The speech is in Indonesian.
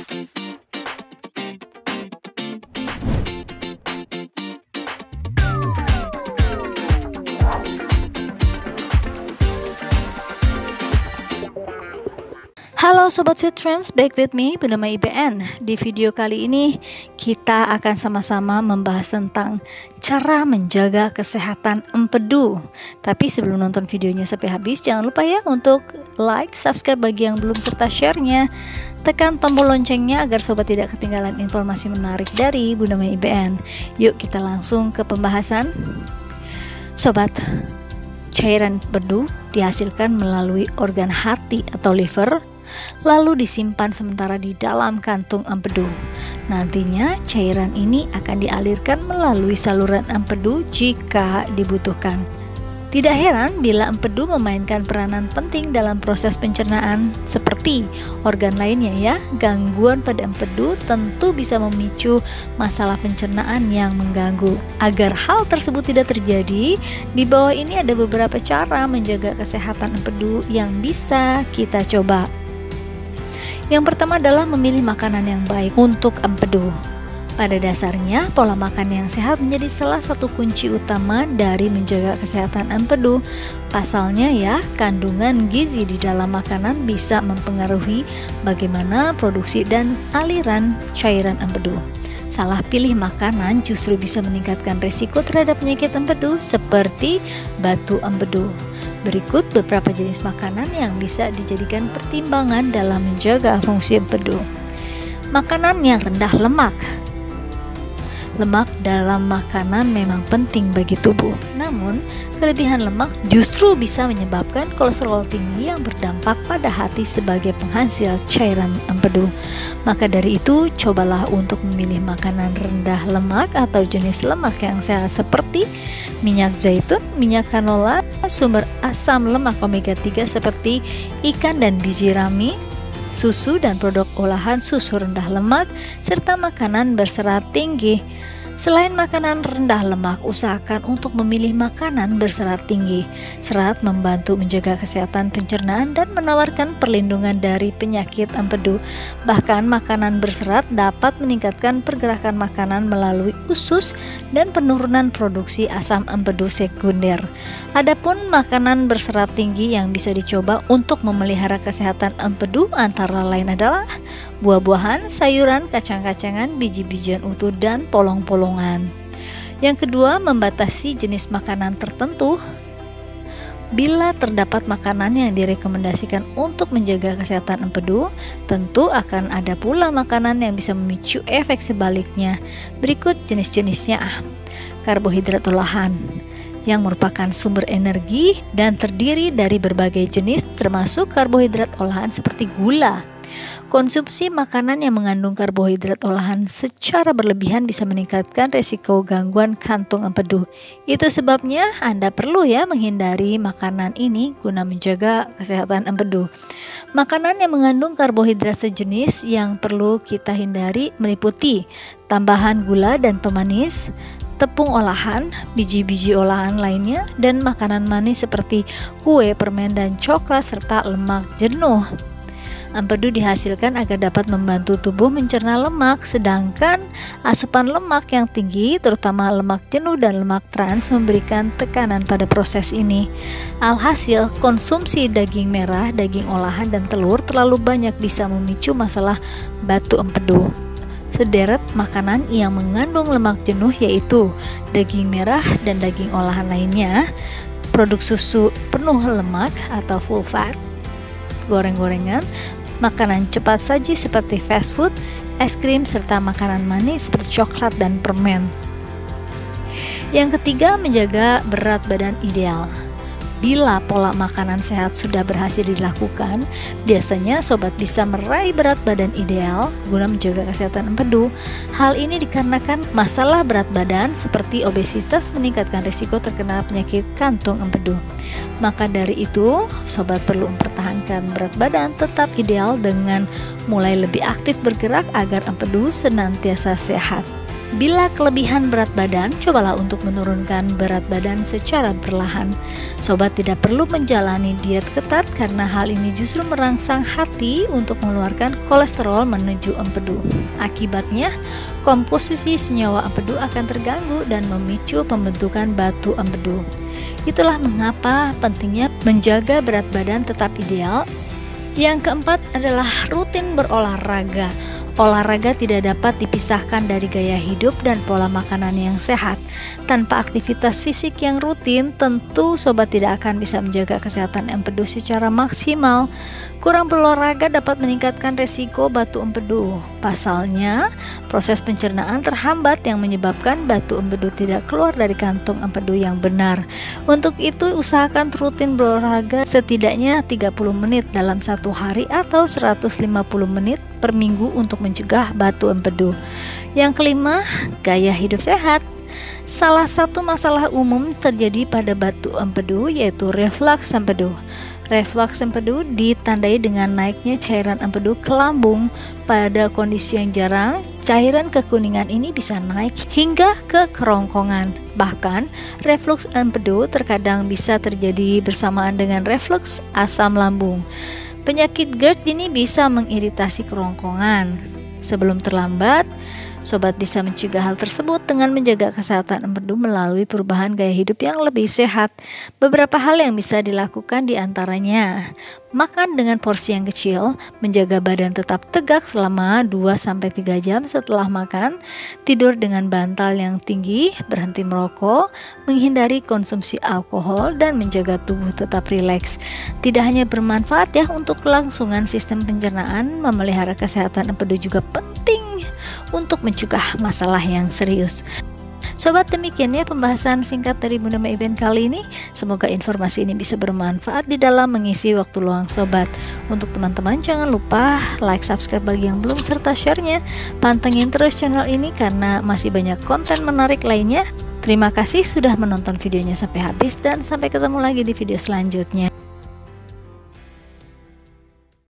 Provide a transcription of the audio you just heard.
Halo Sobat Sweet Trends, back with me bernama IBN. Di video kali ini kita akan sama-sama membahas tentang cara menjaga kesehatan empedu. Tapi sebelum nonton videonya sampai habis, jangan lupa ya untuk like, subscribe bagi yang belum, serta share-nya. Tekan tombol loncengnya agar sobat tidak ketinggalan informasi menarik dari Bunda Mai IBN. Yuk kita langsung ke pembahasan. Sobat, cairan empedu dihasilkan melalui organ hati atau liver, lalu disimpan sementara di dalam kantung empedu. Nantinya cairan ini akan dialirkan melalui saluran empedu jika dibutuhkan. Tidak heran bila empedu memainkan peranan penting dalam proses pencernaan seperti organ lainnya ya. Gangguan pada empedu tentu bisa memicu masalah pencernaan yang mengganggu. Agar hal tersebut tidak terjadi, di bawah ini ada beberapa cara menjaga kesehatan empedu yang bisa kita coba. Yang pertama adalah memilih makanan yang baik untuk empedu. Pada dasarnya, pola makan yang sehat menjadi salah satu kunci utama dari menjaga kesehatan empedu. Pasalnya ya, kandungan gizi di dalam makanan bisa mempengaruhi bagaimana produksi dan aliran cairan empedu. Salah pilih makanan justru bisa meningkatkan resiko terhadap penyakit empedu seperti batu empedu. Berikut beberapa jenis makanan yang bisa dijadikan pertimbangan dalam menjaga fungsi empedu. Makanan yang rendah lemak. Lemak dalam makanan memang penting bagi tubuh. Namun, kelebihan lemak justru bisa menyebabkan kolesterol tinggi yang berdampak pada hati sebagai penghasil cairan empedu. Maka dari itu, cobalah untuk memilih makanan rendah lemak atau jenis lemak yang sehat seperti minyak zaitun, minyak canola, sumber asam lemak omega 3 seperti ikan dan biji rami, susu dan produk olahan susu rendah lemak, serta makanan berserat tinggi. Selain makanan rendah lemak, usahakan untuk memilih makanan berserat tinggi. Serat membantu menjaga kesehatan pencernaan dan menawarkan perlindungan dari penyakit empedu. Bahkan makanan berserat dapat meningkatkan pergerakan makanan melalui usus dan penurunan produksi asam empedu sekunder. Adapun makanan berserat tinggi yang bisa dicoba untuk memelihara kesehatan empedu antara lain adalah buah-buahan, sayuran, kacang-kacangan, biji-bijian utuh, dan polong-polongan. Yang kedua, membatasi jenis makanan tertentu. Bila terdapat makanan yang direkomendasikan untuk menjaga kesehatan empedu, tentu akan ada pula makanan yang bisa memicu efek sebaliknya. Berikut jenis-jenisnya. Karbohidrat olahan, yang merupakan sumber energi dan terdiri dari berbagai jenis termasuk karbohidrat olahan seperti gula. Konsumsi makanan yang mengandung karbohidrat olahan secara berlebihan bisa meningkatkan resiko gangguan kantung empedu. Itu sebabnya Anda perlu ya menghindari makanan ini guna menjaga kesehatan empedu. Makanan yang mengandung karbohidrat sejenis yang perlu kita hindari meliputi tambahan gula dan pemanis, tepung olahan, biji-biji olahan lainnya, dan makanan manis seperti kue, permen, dan coklat, serta lemak jenuh. Empedu dihasilkan agar dapat membantu tubuh mencerna lemak, sedangkan asupan lemak yang tinggi, terutama lemak jenuh dan lemak trans, memberikan tekanan pada proses ini. Alhasil, konsumsi daging merah, daging olahan, dan telur terlalu banyak bisa memicu masalah batu empedu. Sederet makanan yang mengandung lemak jenuh yaitu daging merah dan daging olahan lainnya, produk susu penuh lemak atau full fat, goreng-gorengan, makanan cepat saji seperti fast food, es krim, serta makanan manis seperti coklat dan permen. Yang ketiga, menjaga berat badan ideal. Bila pola makanan sehat sudah berhasil dilakukan, biasanya sobat bisa meraih berat badan ideal guna menjaga kesehatan empedu. Hal ini dikarenakan masalah berat badan seperti obesitas meningkatkan risiko terkena penyakit kantung empedu. Maka dari itu, sobat perlu mempertahankan berat badan tetap ideal dengan mulai lebih aktif bergerak agar empedu senantiasa sehat. Bila kelebihan berat badan, cobalah untuk menurunkan berat badan secara perlahan. Sobat tidak perlu menjalani diet ketat karena hal ini justru merangsang hati untuk mengeluarkan kolesterol menuju empedu. Akibatnya, komposisi senyawa empedu akan terganggu dan memicu pembentukan batu empedu. Itulah mengapa pentingnya menjaga berat badan tetap ideal. Yang keempat adalah rutin berolahraga. Olahraga tidak dapat dipisahkan dari gaya hidup dan pola makanan yang sehat. Tanpa aktivitas fisik yang rutin, tentu sobat tidak akan bisa menjaga kesehatan empedu secara maksimal. Kurang berolahraga dapat meningkatkan resiko batu empedu. Pasalnya, proses pencernaan terhambat yang menyebabkan batu empedu tidak keluar dari kantung empedu yang benar. Untuk itu, usahakan rutin berolahraga setidaknya 30 menit dalam satu hari atau 150 menit per minggu untuk mencegah batu empedu. Yang kelima, gaya hidup sehat. Salah satu masalah umum terjadi pada batu empedu yaitu reflux empedu. Reflux empedu ditandai dengan naiknya cairan empedu ke lambung. Pada kondisi yang jarang, cairan kekuningan ini bisa naik hingga ke kerongkongan. Bahkan, reflux empedu terkadang bisa terjadi bersamaan dengan reflux asam lambung. Penyakit GERD ini bisa mengiritasi kerongkongan. Sebelum terlambat, sobat bisa mencegah hal tersebut dengan menjaga kesehatan empedu melalui perubahan gaya hidup yang lebih sehat. Beberapa hal yang bisa dilakukan diantaranya: makan dengan porsi yang kecil, menjaga badan tetap tegak selama 2-3 jam setelah makan, tidur dengan bantal yang tinggi, berhenti merokok, menghindari konsumsi alkohol, dan menjaga tubuh tetap rileks. Tidak hanya bermanfaat ya untuk kelangsungan sistem pencernaan, memelihara kesehatan empedu juga penting untuk mencegah masalah yang serius. Sobat, demikian ya pembahasan singkat dari Bunda Mai Iben kali ini. Semoga informasi ini bisa bermanfaat di dalam mengisi waktu luang sobat. Untuk teman-teman jangan lupa like, subscribe bagi yang belum, serta share-nya. Pantengin terus channel ini karena masih banyak konten menarik lainnya. Terima kasih sudah menonton videonya sampai habis dan sampai ketemu lagi di video selanjutnya.